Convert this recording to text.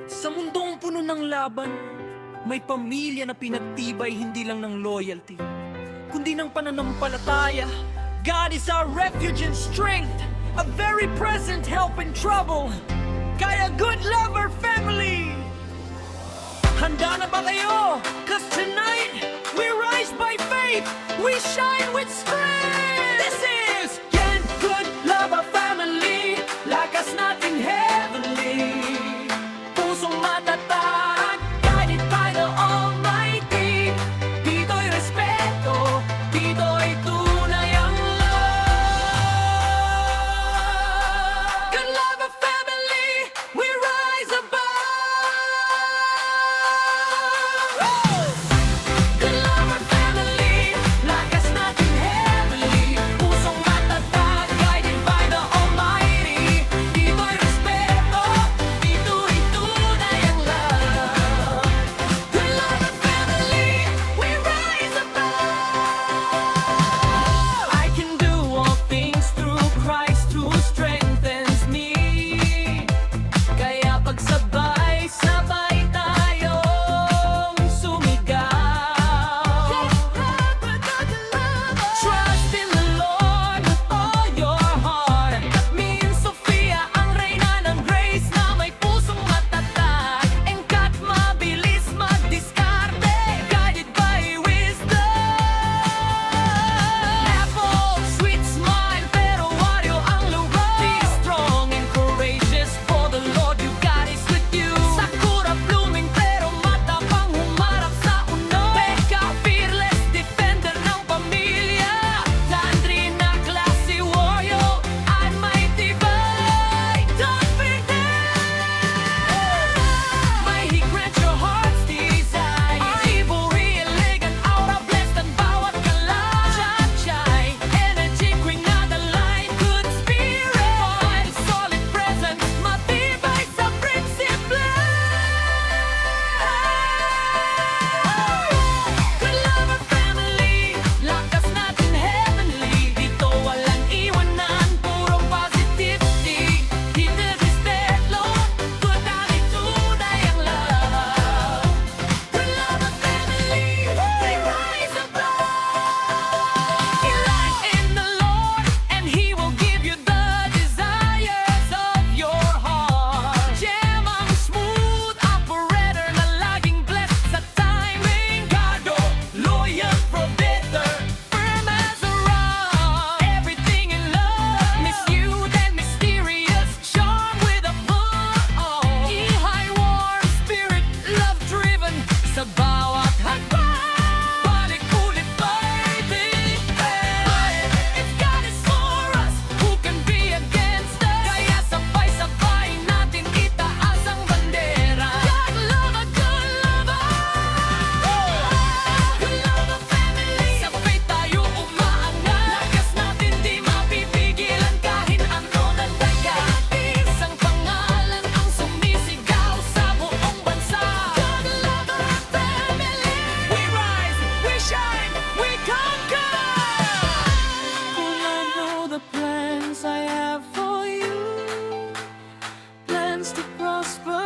Sa mundong puno ng laban, may pamilya na pinagtibay hindi lang ng loyalty, kundi ng pananampalataya. God is our refuge and strength, a very present help in trouble. Kaya good lover family, handa na ba kayo? 'Cause tonight, we rise by faith, we shine with strength. This is Yan Good Lover Family, lakas natin heavenly. Pusong matatag, guided by the Almighty. Dito'y respeto, dito'y tunay ang love. Good Lover Family, we rise above. Good Lover Family, lakas natin heavenly. Pusong matatag, guided by the Almighty. Dito'y respeto, dito'y tunay ang love. Good Lover Family, we rise above. I can do all things through Christ who strengthens me. Kaya pagsabay-sabay tayong sumigaw. Trust in the Lord with all your heart. At Min Sofia, ang reyna ng grace na may pusong matatag. Engkat mabilis magdiskarte, guided by wisdom. Apple, sweet smile, pero Wario ang lugar. Be strong and courageous, for the Lord you got is with you. Sakura blooming, pero matapang humarap sa uno. Becca, fearless defender ng pamilya. Landry na classy warrior, at may tibay. Don't forget, may He grant your heart's desire. Ivory, elegant, aura, blessed ang bawat galaw. Chachay, energy, queen na the line. Good spirit, solid presence, matibay sa prinsiple. Good Lover Family, lakas natin heavenly. Dito walang iwanan, purong positivity. Hindi respeto, good ang tunay ang love. Good Lover Family, we rise above. Delight in the Lord, and He will give you the desires of your heart. Gem ang smooth operator na laging blessed sa timing. Gado, loyal provider, firm as a rock. Everything in love, misused and mysterious, charm with a pull. High warm spirit, love driven sa bawat hakbang. Balik ulit baby, hey. If God is for us, who can be against us? Kaya sabay-sabay natin itaas ang bandera. God lover, good lover. Good Lover Family, sabay tayo umaangat. Lakas natin di mapipigilan kahit ano na dagat. Isang pangalan ang sumisigaw sa buong bansa. Good Lover Family, we rise, we shine, we conquer. For I know the plans I have for you, plans to prosper